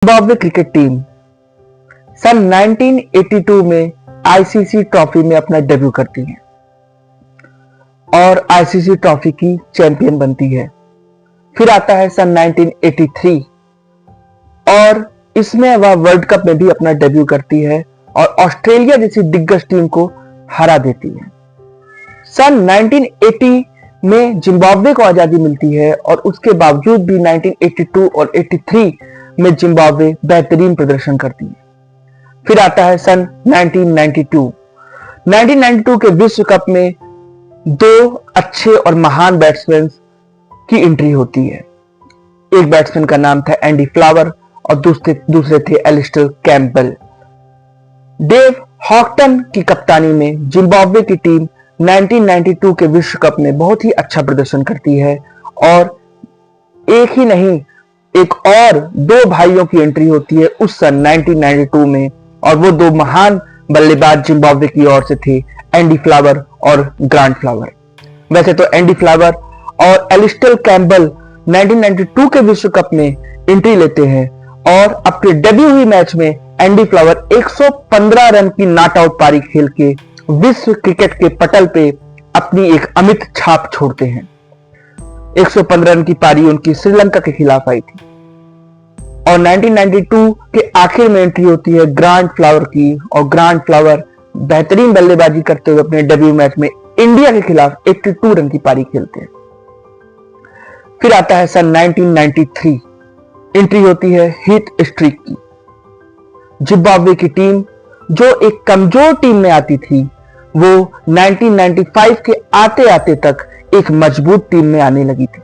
Zimbabwe cricket team सन 1982 में ICC trophy में अपना डेब्यू करती है और आईसीसी ट्रॉफी की चैंपियन बनती है। फिर आता है सन 1983 और इसमें वह वर्ल्ड कप में भी अपना डेब्यू करती है और ऑस्ट्रेलिया जैसी दिग्गज टीम को हरा देती है। सन 1980 में जिम्बाब्वे को आजादी मिलती है और उसके बावजूद भी 1982 और 83 में जिम्बाब्वे बेहतरीन प्रदर्शन करती है। फिर आता है सन 1992 के विश्व कप में दो अच्छे और महान बैट्समैन की एंट्री होती है। एक बैट्समैन का नाम था एंडी फ्लावर और दूसरे थे एलिस्टर कैम्पबेल। डेव हॉकटन की कप्तानी में जिम्बाब्वे की टीम 1992 के विश्व कप में बहुत ही अच्छा प्रदर्शन करती है और एक ही नहीं, एक और दो भाइयों की एंट्री होती है उस सन 1992 में और वो दो महान बल्लेबाज जिम्बाब्वे की ओर से थे, एंडी फ्लावर और ग्रांट फ्लावर। वैसे तो एंडी फ्लावर और एलिस्टर कैम्पबेल 1992 के विश्व कप में एंट्री लेते हैं और अपने डेब्यू हुई मैच में एंडी फ्लावर 115 रन की नॉट आउट पारी खेल के विश्व क्रिकेट के पटल पे अपनी एक अमिट छाप छोड़ते हैं। 115 रन की पारी उनकी श्रीलंका के खिलाफ आई थी और 1992 के आखिर में एंट्री होती है ग्रांट फ्लावर की और ग्रांट फ्लावर बेहतरीन बल्लेबाजी करते हुए अपने डेब्यू मैच में इंडिया के खिलाफ 82 रन की पारी खेलते हैं। फिर आता है सन 1993, एंट्री होती है हीथ स्ट्रीक की। जिम्बाब्वे की टीम जो एक कमजोर टीम में आती थी वो 1995 के आते आते तक एक मजबूत टीम में आने लगी थी।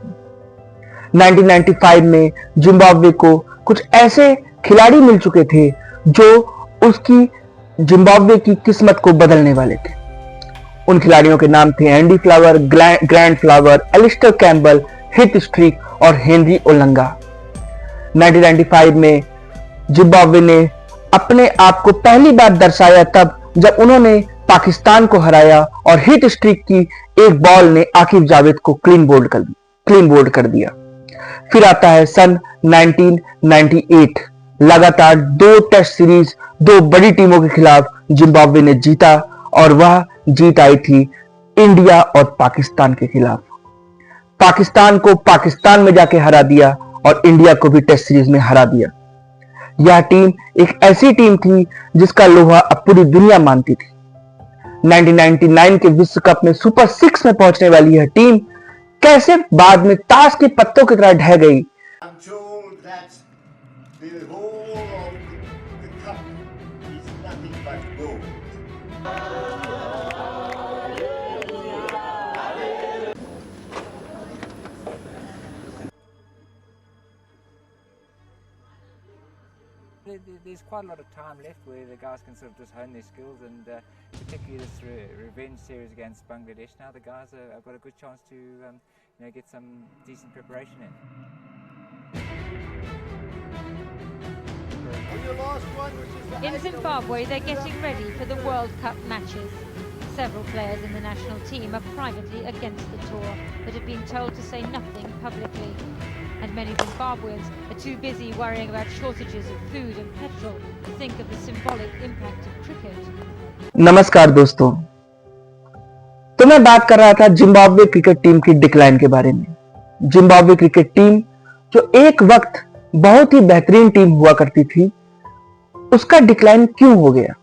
1995 में जिम्बाब्वे को कुछ ऐसे खिलाड़ी मिल चुके थे जो उसकी जिम्बाब्वे की किस्मत को बदलने वाले थे। उन खिलाड़ियों के नाम थे Andy Flower, Grant Flower, Alistair Campbell, Heath Streak और हेनरी ओलंगा। 1995 में जिम्बाब्वे ने अपने आप को पहली बार दर्शाया तब जब उन्होंने पाकिस्तान को हराया और हीथ स्ट्रीक की एक बॉल ने आकिब जावेद को क्लीन बोल्ड कर दिया। फिर आता है सन 1998, लगातार दो टेस्ट सीरीज दो बड़ी टीमों के खिलाफ जिम्बाब्वे ने जीता और वह जीत आई थी इंडिया और पाकिस्तान के खिलाफ। पाकिस्तान को पाकिस्तान में जाके हरा दिया और इंडिया को भी टेस्ट सीरीज में हरा दिया। यह टीम एक ऐसी टीम थी जिसका लोहा अब पूरी दुनिया मानती थी। 1999 के विश्व कप में सुपर 6 में पहुंचने वाली यह टीम कैसे बाद में ताश के पत्तों की तरह ढह गई। There's quite a lot of time left where the guys can sort of just hone their skills, and particularly this revenge series against Bangladesh. Now the guys have got a good chance to get some decent preparation in. In Zimbabwe, they're getting ready for the World Cup matches. Several players in the national team are privately against the tour, but have been told to say nothing publicly. And many Zimbabweans are too busy worrying about shortages of food and petrol to think of the symbolic impact of cricket. नमस्कार दोस्तों, तो मैं बात कर रहा था Zimbabwe cricket team की decline के बारे में। जिम्बाब्वे क्रिकेट टीम जो एक वक्त बहुत ही बेहतरीन टीम हुआ करती थी, उसका डिक्लाइन क्यों हो गया?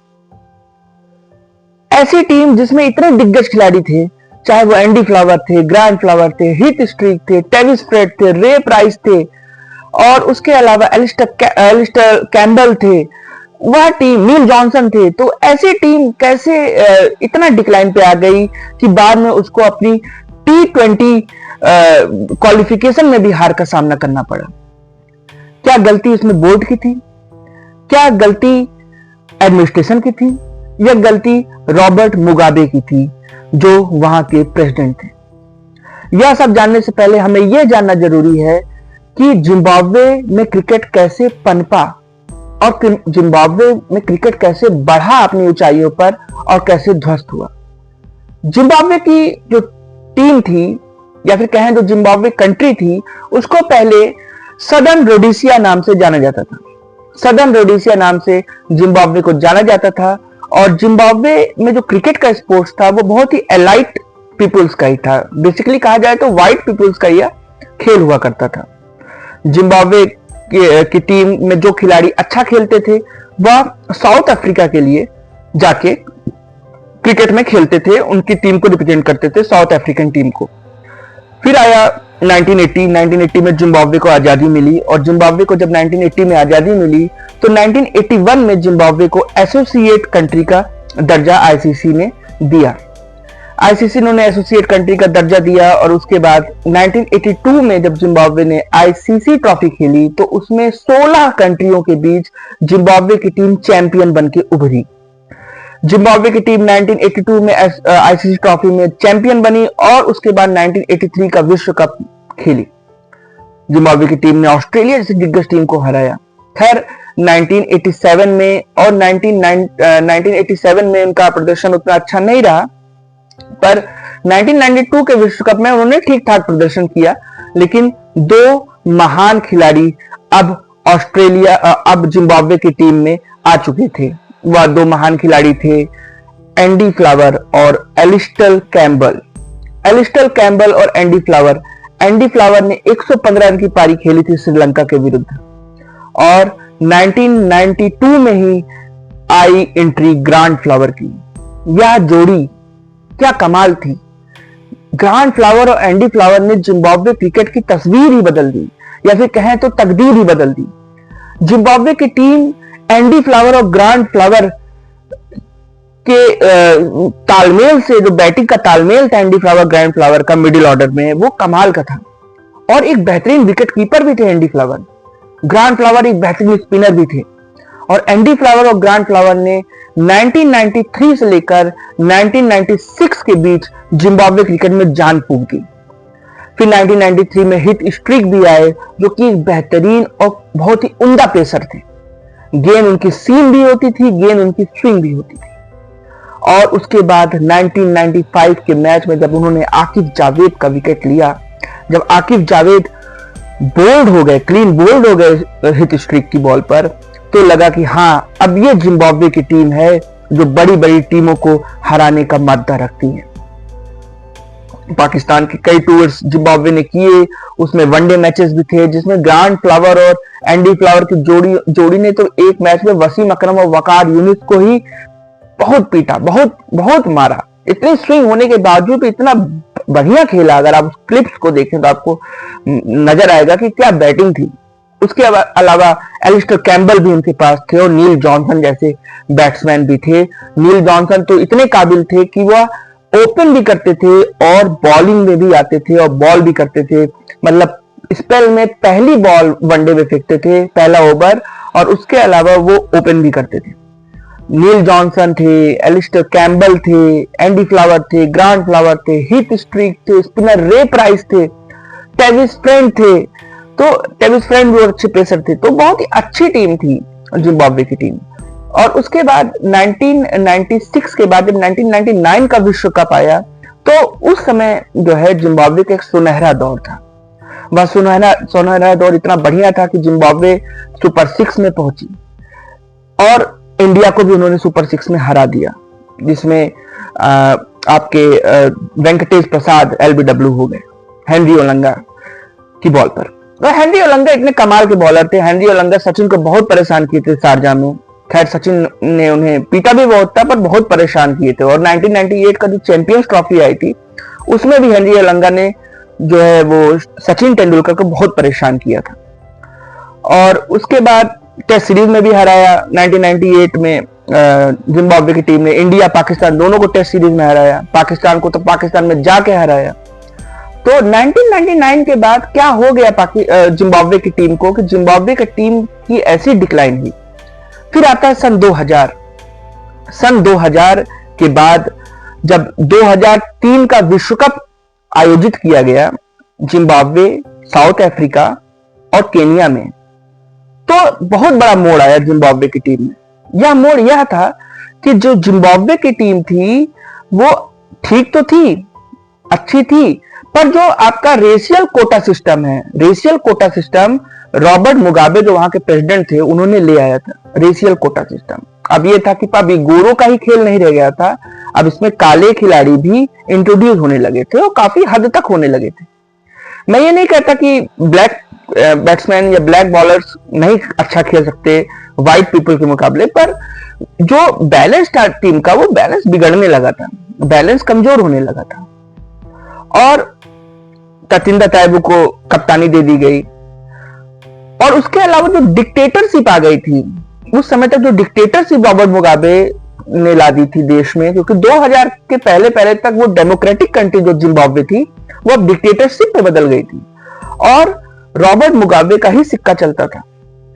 ऐसी टीम जिसमें इतने दिग्गज खिलाड़ी थे, चाहे वो एंडी फ्लावर थे, ग्रांट फ्लावर थे, हीथ स्ट्रीक थे, टेविस फ्रेड थे, रे प्राइस थे और उसके अलावा एलिस्टर कैम्पबेल थे, वह टीम नील जॉनसन थे। तो ऐसी टीम कैसे इतना डिक्लाइन पे आ गई कि बाद में उसको अपनी T20 क्वालिफिकेशन में भी हार का सामना करना पड़ा? क्या गलती इसमें बोर्ड की थी? क्या गलती एडमिनिस्ट्रेशन की थी? या गलती रॉबर्ट मुगाबे की थी जो वहां के प्रेसिडेंट थे? यह सब जानने से पहले हमें यह जानना जरूरी है कि जिम्बाब्वे में क्रिकेट कैसे पनपा और जिम्बाब्वे में क्रिकेट कैसे बढ़ा अपनी ऊंचाइयों पर और कैसे ध्वस्त हुआ। जिम्बाब्वे की जो टीम थी या फिर कहें जो जिम्बाब्वे कंट्री थी, उसको पहले सदर्न रोडेशिया नाम से जाना जाता था सदर्न रोडेशिया नाम से जिम्बाब्वे को जाना जाता था। और जिम्बाब्वे में जो क्रिकेट का स्पोर्ट्स था वो बहुत ही एलाइट पीपुल्स का ही था। बेसिकली कहा जाए तो व्हाइट पीपुल्स का यह खेल हुआ करता था। जिम्बाब्वे की टीम में जो खिलाड़ी अच्छा खेलते थे वह साउथ अफ्रीका के लिए जाके क्रिकेट में खेलते थे, उनकी टीम को रिप्रेजेंट करते थे, साउथ अफ्रीकन टीम को। फिर आया 1980 में जिम्बाब्वे को आजादी मिली, और जिम्बाब्वे को जब 1980 में आजादी मिली तो 1981 में जिम्बाब्वे को एसोसिएट कंट्री का दर्जा आईसीसी ने दिया। आईसीसी ने एसोसिएट कंट्री का दर्जा दिया, और उसके बाद 1982 में जब जिम्बाब्वे ने आईसीसी ट्रॉफी खेली तो उसमें 16 कंट्रियों के बीच जिम्बाब्वे की टीम चैंपियन बनके उभरी। जिम्बाब्वे की टीम 1982 में आईसीसी ट्रॉफी में चैंपियन बनी, और उसके बाद 1983 का विश्व कप खेली। जिम्बाब्वे की टीम ने ऑस्ट्रेलिया जैसी दिग्गज टीम को हराया। खैर 1987 में और 1987 में उनका प्रदर्शन उतना अच्छा नहीं रहा, पर 1992 के विश्व कप में उन्होंने ठीक ठाक प्रदर्शन किया। लेकिन दो महान खिलाड़ी अब जिम्बाब्वे की टीम में आ चुके थे। वह दो महान खिलाड़ी थे एंडी फ्लावर और एलिस्टर कैम्बल। एलिस्टर कैम्बल और एंडी फ्लावर ने 115 रन की पारी खेली थी श्रीलंका के विरुद्ध, और 1992 में ही आई एंट्री ग्रांट फ्लावर की। यह जोड़ी क्या कमाल थी। ग्रांट फ्लावर और एंडी फ्लावर ने जिम्बाब्वे क्रिकेट की तस्वीर ही बदल दी, या फिर कहें तो तकदीर ही बदल दी। जिम्बाब्वे की टीम एंडी फ्लावर और ग्रांट फ्लावर के तालमेल से, जो बैटिंग का तालमेल था एंडी फ्लावर ग्रांट फ्लावर का मिडिल ऑर्डर में, वो कमाल का था। और एक बेहतरीन विकेट कीपर भी थे एंडी फ्लावर। ग्रांट फ्लावर एक बेहतरीन स्पिनर भी थे, और एंडी फ्लावर और ग्रांट फ्लावर ने 1993 से लेकर 1996 के बीच जिम्बाब्वे क्रिकेट में जान फूंक दी। फिर 1993 में हिट स्ट्रीक भी आए, जो कि एक बेहतरीन और बहुत ही उम्दा पेसर थे। गेंद उनकी सीम भी होती थी, गेंद उनकी स्विंग भी होती थी। और उसके बाद 1995 के मैच में जब उन्होंने आकिब जावेद का विकेट लिया, जब आकिब जावेद बोल्ड हो गए, क्लीन बोल्ड हो गए हिट स्ट्रीक की बॉल पर, तो लगा कि हाँ, अब ये जिम्बाब्वे की टीम है जो बड़ी बड़ी टीमों को हराने का मादा रखती है। पाकिस्तान के कई टूर्स जिम्बाब्वे ने किए, उसमें वनडे मैचेस भी थे जिसमें ग्रांट फ्लावर और एंडी फ्लावर की जोड़ी ने तो एक मैच में वसीम अकरम और वकार यूनिस को ही बहुत पीटा, बहुत मारा। इतनी स्विंग होने के बावजूद इतना बढ़िया खेला। अगर आप क्लिप्स को देखें तो आपको नजर आएगा कि क्या बैटिंग थी। उसके अलावा एलिस्टर कैम्बल भी उनके पास थे, और नील जॉनसन जैसे बैट्समैन भी थे। नील जॉनसन तो इतने काबिल थे कि वह ओपन भी करते थे और बॉलिंग में भी आते थे और बॉल भी करते थे। मतलब स्पेल में पहली बॉल वनडे में फेंकते थे, पहला ओवर, और उसके अलावा वो ओपन भी करते थे। नील जॉनसन थे, एलिस्टर कैम्बल थे, एंडी फ्लावर थे, ग्रांट फ्लावर थे, हीथ स्ट्रीक थे, स्पिनर रे प्राइस थे, टेविस फ्रेंड थे। तो टेविस फ्रेंड भी अच्छे पेसर थे। तो बहुत ही अच्छी टीम थी जिम्बाब्वे की टीम। और उसके बाद 1996 के बाद जब 1999 का विश्व कप आया, तो उस समय जो है जिम्बाब्वे का एक सुनहरा दौर था। वह सुनहरा दौर इतना बढ़िया था कि जिम्बाब्वे सुपर 6 में पहुंची, और इंडिया को भी उन्होंने सुपर 6 में हरा दिया, जिसमें आपके वेंकटेश प्रसाद एलबीडब्ल्यू हो गए हेनरी ओलंगा की बॉल पर। हेनरी ओलंगा इतने कमाल के बॉलर थे। हेनरी ओलंगा सचिन को बहुत परेशान किए थे शारजाह में। खैर सचिन ने उन्हें पीटा भी बहुत था, पर बहुत परेशान किए थे। और 1998 का जो चैंपियंस ट्रॉफी आई थी, उसमें भी हेनरी ओलंगा ने जो है वो सचिन तेंदुलकर को बहुत परेशान किया था। और उसके बाद टेस्ट सीरीज में भी हराया। 1998 में जिम्बाब्वे की टीम ने इंडिया पाकिस्तान दोनों को टेस्ट सीरीज में हराया। पाकिस्तान को तो पाकिस्तान में जाके हराया। तो 1999 के बाद क्या हो गया जिम्बाब्वे की टीम को, कि जिम्बाब्वे की टीम की ऐसी डिक्लाइन हुई। फिर आता है सन 2000। सन 2000 के बाद जब 2003 का विश्व कप आयोजित किया गया जिम्बाब्वे, साउथ अफ्रीका और केनिया में, तो बहुत बड़ा मोड़ आया जिम्बाब्वे की टीम में। यह मोड़ यह था कि जो जिम्बाब्वे की टीम थी वो ठीक तो थी, अच्छी थी, पर जो आपका रेशियल कोटा सिस्टम है, racial quota system Robert Mugabe जो वहां के प्रेसिडेंट थे उन्होंने ले आया था रेशियल कोटा सिस्टम। अब ये था कि अभी गोरों का ही खेल नहीं रह गया था, अब इसमें काले खिलाड़ी भी इंट्रोड्यूस होने लगे थे और काफी हद तक होने लगे थे। मैं ये नहीं कहता कि ब्लैक बैट्समैन या ब्लैक बॉलर्स नहीं अच्छा खेल सकते व्हाइट पीपल के मुकाबले, पर जो बैलेंस था टीम का वो बैलेंस बिगड़ने लगा था, बैलेंस कमजोर होने लगा था। और ततिंदा तैयबू को कप्तानी दे दी गई, और उसके अलावा जो डिक्टेटरशिप आ गई थी उस समय तक, जो डिक्टेटरशिप रॉबर्ट मुगाबे ने ला दी थी देश में, क्योंकि 2000 के पहले पहले तक वो डेमोक्रेटिक कंट्री जो जिम्बाब्वे थी वो अब डिक्टेटरशिप पे बदल गई थी और रॉबर्ट मुगाबे का ही सिक्का चलता था।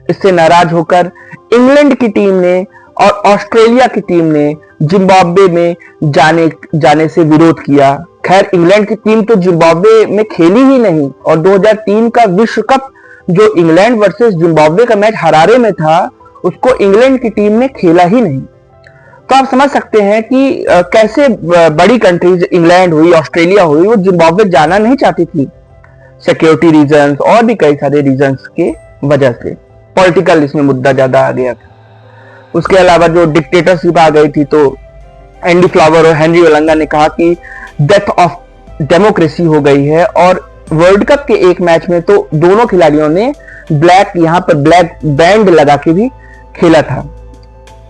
इससे नाराज होकर इंग्लैंड की टीम ने और ऑस्ट्रेलिया की टीम ने जिम्बाब्वे में जाने से विरोध किया। खैर इंग्लैंड की टीम तो जिम्बाब्वे में खेली ही नहीं, और 2003 का विश्व कप जो इंग्लैंड वर्सेस जिम्बाब्वे का मैच हरारे में था उसको इंग्लैंड की टीम ने खेला ही नहीं। तो आप समझ सकते हैं कि कैसे बड़ी कंट्रीज, इंग्लैंड हुई, ऑस्ट्रेलिया हुई, वो जिम्बाब्वे जाना नहीं चाहती थी, सिक्योरिटी रीजंस और भी कई सारे रीजंस के वजह से। पॉलिटिकल इसमें मुद्दा ज्यादा आ गया था। उसके अलावा जो डिक्टेटरशिप आ गई थी, तो एंडी फ्लावर और हेनरी ओलंगा ने कहा कि डेथ ऑफ डेमोक्रेसी हो गई है, और वर्ल्ड कप के एक मैच में तो दोनों खिलाड़ियों ने यहाँ पर ब्लैक बैंड लगा के भी खेला था।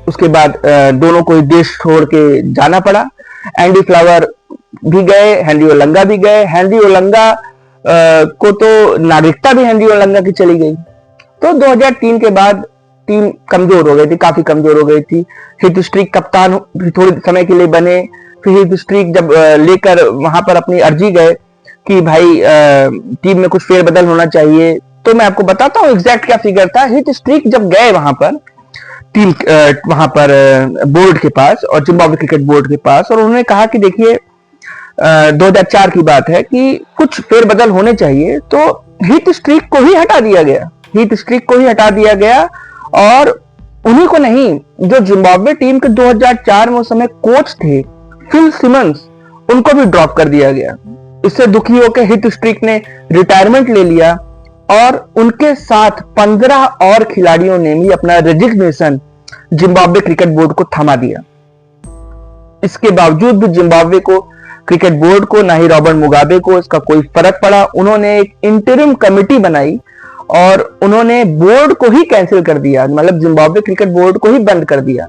उसके बाद दोनों को देश छोड़ के जाना पड़ा। एंडी फ्लावर भी गए, हेनरी ओलंगा भी गए। हेनरी ओलंगा को तो नागरिकता भी हेनरी ओलंगा की चली गई। तो 2003 के बाद टीम कमजोर हो गई थी, काफी कमजोर हो गई थी। हीथ स्ट्रीक कप्तान थोड़े समय के लिए बने, फिर हीथ स्ट्रीक जब लेकर वहां पर अपनी अर्जी गए कि भाई टीम में कुछ फेरबदल होना चाहिए, तो मैं आपको बताता हूँ एग्जैक्ट क्या फिगर था। हीथ स्ट्रीक जब गए वहां पर टीम वहां पर बोर्ड के पास और जिम्बाब्वे क्रिकेट बोर्ड के पास, और उन्होंने कहा कि देखिए 2004 की बात है कि कुछ फेरबदल होने चाहिए, तो हीथ स्ट्रीक को ही हटा दिया गया। हीथ स्ट्रीक को ही हटा दिया गया, और उन्हीं को नहीं, जो जिम्बाब्वे टीम के 2004 में उस समय कोच थे फिल सिमंस, उनको भी ड्रॉप कर दिया गया। इससे दुखी होकर हीथ स्ट्रीक ने रिटायरमेंट ले लिया, और उनके साथ 15 और खिलाड़ियों ने भी अपना रेजिग्नेशन जिम्बाब्वे क्रिकेट बोर्ड को थमा दिया। इसके बावजूद भी जिम्बाब्वे को, क्रिकेट बोर्ड को, ना ही रॉबर्ट मुगाबे को इसका कोई फर्क पड़ा। उन्होंने एक इंटरिम कमेटी बनाई और उन्होंने बोर्ड को ही कैंसिल कर दिया, मतलब जिम्बाब्वे क्रिकेट बोर्ड को ही बंद कर दिया।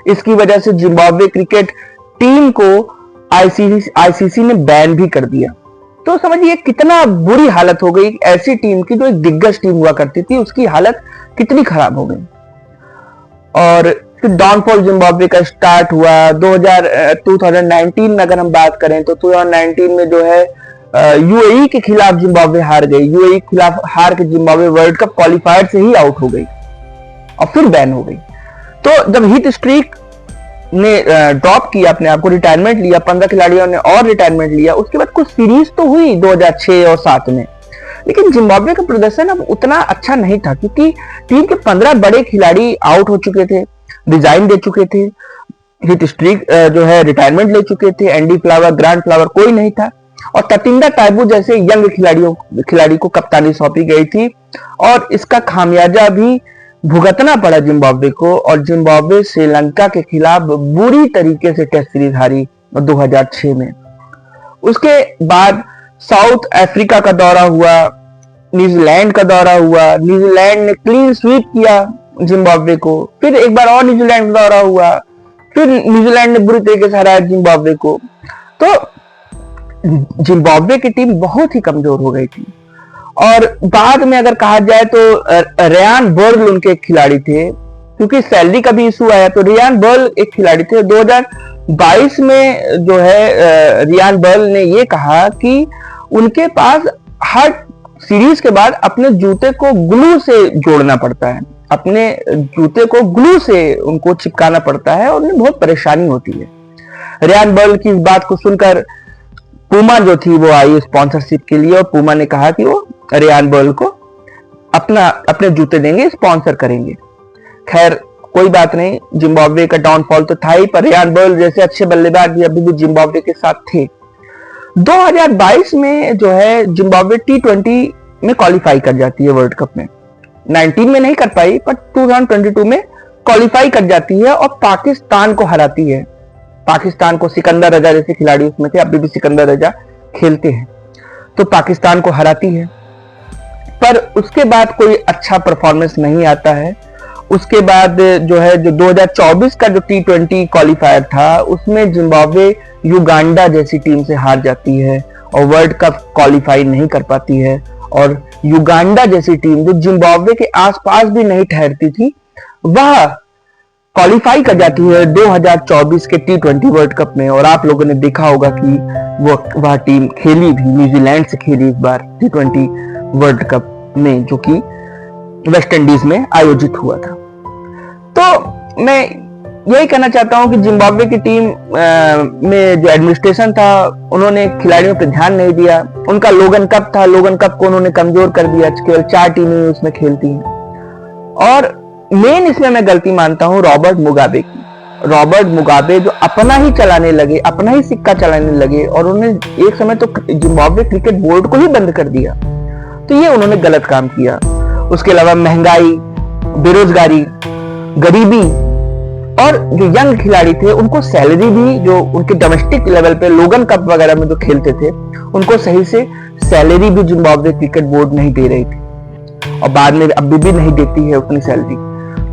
इसकी वजह से जिम्बाब्वे क्रिकेट टीम को आईसीसी ने बैन भी कर दिया। तो समझिए कितना बुरी हालत हो गई ऐसी टीम की, जो एक दिग्गज टीम हुआ करती थी, उसकी हालत कितनी खराब हो गई। और फिर डाउनफॉल जिम्बाब्वे का स्टार्ट हुआ 2019 में। अगर हम बात करें तो 2019 में जो है यूएई के खिलाफ जिम्बाब्वे हार गई। यूएई के खिलाफ हार के जिम्बाब्वे वर्ल्ड कप क्वालिफायर से ही आउट हो गई और फिर बैन हो गई। तो जब हीथ स्ट्रीक ने ड्रॉप किया अपने आप को, रिटायरमेंट लिया, 15 खिलाड़ियों ने और रिटायरमेंट लिया, उसके बाद कुछ सीरीज तो हुई 2006 और 7 में, लेकिन जिम्बाब्वे का प्रदर्शन अब उतना अच्छा नहीं था, क्योंकि टीम के 15 बड़े खिलाड़ी आउट हो चुके थे, रिजाइन दे चुके थे। हीथ स्ट्रीक जो है रिटायरमेंट ले चुके थे, एंडी फ्लावर, ग्रांट फ्लावर कोई नहीं था, और ततिंदा तैयबू जैसे यंग खिलाड़ी को कप्तानी सौंपी गई थी, और इसका खामियाजा भी भुगतना पड़ा जिम्बाब्वे को। और जिम्बाब्वे श्रीलंका के खिलाफ बुरी तरीके से टेस्ट सीरीज हारी 2006 में। उसके बाद साउथ अफ्रीका का दौरा हुआ, न्यूजीलैंड का दौरा हुआ, न्यूजीलैंड ने क्लीन स्वीप किया जिम्बाब्वे को, फिर एक बार और न्यूजीलैंड का दौरा हुआ, फिर न्यूजीलैंड ने बुरी तरीके से हराया जिम्बाब्वे को। तो जिम्बाब्वे की टीम बहुत ही कमजोर हो गई थी। और बाद में अगर कहा जाए तो रेयान बर्ल उनके खिलाड़ी थे, क्योंकि सैलरी का भी इशू आया, तो रेयान बर्ल एक खिलाड़ी थे। 2022 में जो है रेयान बर्ल ने ये कहा कि उनके पास हर सीरीज के बाद अपने जूते को ग्लू से जोड़ना पड़ता है, अपने जूते को ग्लू से उनको चिपकाना पड़ता है, और उन्हें बहुत परेशानी होती है। रेयान बर्ल की इस बात को सुनकर पूमा जो थी वो आई स्पॉन्सरशिप के लिए, और पूमा ने कहा कि वो रेयान बर्ल को अपने जूते देंगे, स्पॉन्सर करेंगे। खैर कोई बात नहीं, जिम्बाब्वे का डाउनफॉल तो था ही, पर रेयान बर्ल जैसे अच्छे बल्लेबाज भी अभी भी जिम्बाब्वे के साथ थे। 2022 में जो है जिम्बाब्वे T20 में क्वालिफाई कर जाती है वर्ल्ड कप में, 19 में नहीं कर पाई, पर 2022 में क्वालिफाई कर जाती है और पाकिस्तान को हराती है। पाकिस्तान को सिकंदर रजा जैसे खिलाड़ी उसमें थे, अभी भी सिकंदर रजा खेलते हैं, तो पाकिस्तान को हराती है। पर उसके बाद कोई अच्छा परफॉर्मेंस नहीं आता है। उसके बाद जो है, जो 2024 का जो T20 क्वालिफायर था, उसमें जिम्बाब्वे युगांडा जैसी टीम से हार जाती है और वर्ल्ड कप क्वालिफाई नहीं कर पाती है। और युगांडा जैसी टीम जो जिम्बाब्वे के आसपास भी नहीं ठहरती थी, वह क्वालिफाई कर जाती है 2024 के T20 वर्ल्ड कप में। और आप लोगों ने देखा होगा कि वह टीम खेली भी, न्यूजीलैंड से खेली इस बार T20 वर्ल्ड कप में, जो कि वेस्ट इंडीज में आयोजित हुआ था। तो मैं यही कहना चाहता हूं कि जिम्बाब्वे की टीम में जो एडमिनिस्ट्रेशन था, उन्होंने खिलाड़ियों पर ध्यान नहीं दिया। उनका लोगन कप था, लोगन कप को उन्होंने कमजोर कर दिया, केवल 4 टीमें उसमें खेलती हैं। और मेन इसमें मैं गलती मानता हूं रॉबर्ट मुगाबे की। रॉबर्ट मुगाबे जो अपना ही चलाने लगे, अपना ही सिक्का चलाने लगे, और उन्होंने एक समय तो जिम्बाब्वे क्रिकेट बोर्ड को ही बंद कर दिया। तो ये उन्होंने गलत काम किया। उसके अलावा महंगाई, बेरोजगारी, गरीबी, और जो यंग खिलाड़ी थे उनको सैलरी भी, जो उनके डोमेस्टिक लेवल पे लोगन कप वगैरह में जो खेलते थे, उनको सही से सैलरी भी जिम्बाब्वे क्रिकेट बोर्ड नहीं दे रही थी, और बाद में अभी भी नहीं देती है उतनी सैलरी।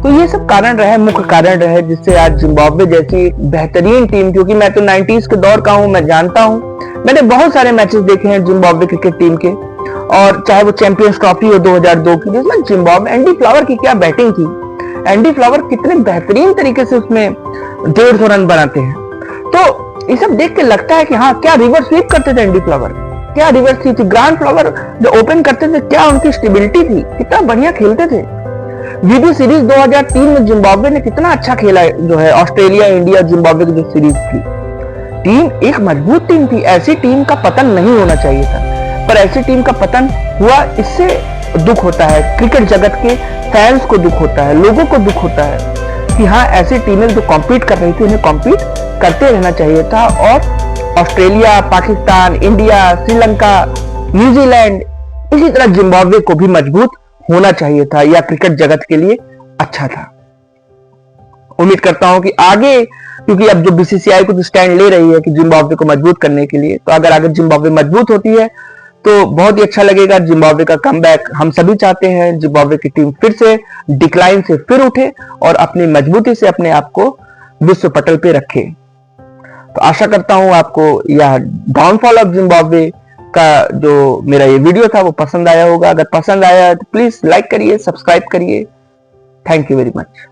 तो ये सब कारण रहे, मुख्य कारण रहे, जिससे आज जिम्बाब्वे जैसी बेहतरीन टीम, क्योंकि मैं तो 90s के दौर का हूं, मैं जानता हूं, मैंने बहुत सारे मैचेस देखे हैं जिम्बाब्वे क्रिकेट टीम के, और चाहे वो चैंपियंस ट्रॉफी हो 2002 की, जिसमें जिम्बाब्वे, एंडी फ्लावर की क्या बैटिंग थी। एंडी फ्लावर कितने बेहतरीन तरीके से उसमें 150 रन बनाते हैं। तो ये सब देख के लगता है कि हाँ, क्या रिवर्स स्वीप करते थे एंडी फ्लावर, क्या रिवर्स स्वीप थी। ग्रांट फ्लावर जो ओपन करते थे, क्या उनकी स्टेबिलिटी थी, कितना बढ़िया खेलते थे। वीबी सीरीज 2003 में जिम्बाब्वे ने कितना अच्छा खेला, जो है ऑस्ट्रेलिया, इंडिया, जिम्बाब्वे की जो सीरीज थी। टीम एक मजबूत टीम थी, ऐसी टीम का पतन नहीं होना चाहिए था, पर ऐसी टीम का पतन हुआ। इससे दुख होता है, क्रिकेट जगत के फैंस को दुख होता है, लोगों को दुख होता है कि हाँ, ऐसी टीमें जो कॉम्पीट कर रही थी, उन्हें कॉम्पीट करते रहना चाहिए था। और Australia, Pakistan, India, Sri Lanka, New Zealand, इसी तरह जिम्बाब्वे को भी मजबूत होना चाहिए था, या क्रिकेट जगत के लिए अच्छा था। उम्मीद करता हूं कि आगे, क्योंकि अब जो बीसीसीआई को स्टैंड ले रही है कि जिम्बाब्वे को मजबूत करने के लिए, तो अगर आगे जिम्बाब्वे मजबूत होती है तो बहुत ही अच्छा लगेगा। जिम्बाब्वे का कमबैक हम सभी चाहते हैं, जिम्बाब्वे की टीम फिर से डिक्लाइन से फिर उठे और अपनी मजबूती से अपने आप को विश्व पटल पे रखे। तो आशा करता हूं आपको यह डाउनफॉल ऑफ जिम्बाब्वे का जो मेरा ये वीडियो था वो पसंद आया होगा। अगर पसंद आया तो प्लीज लाइक करिए, सब्सक्राइब करिए। Thank you very much.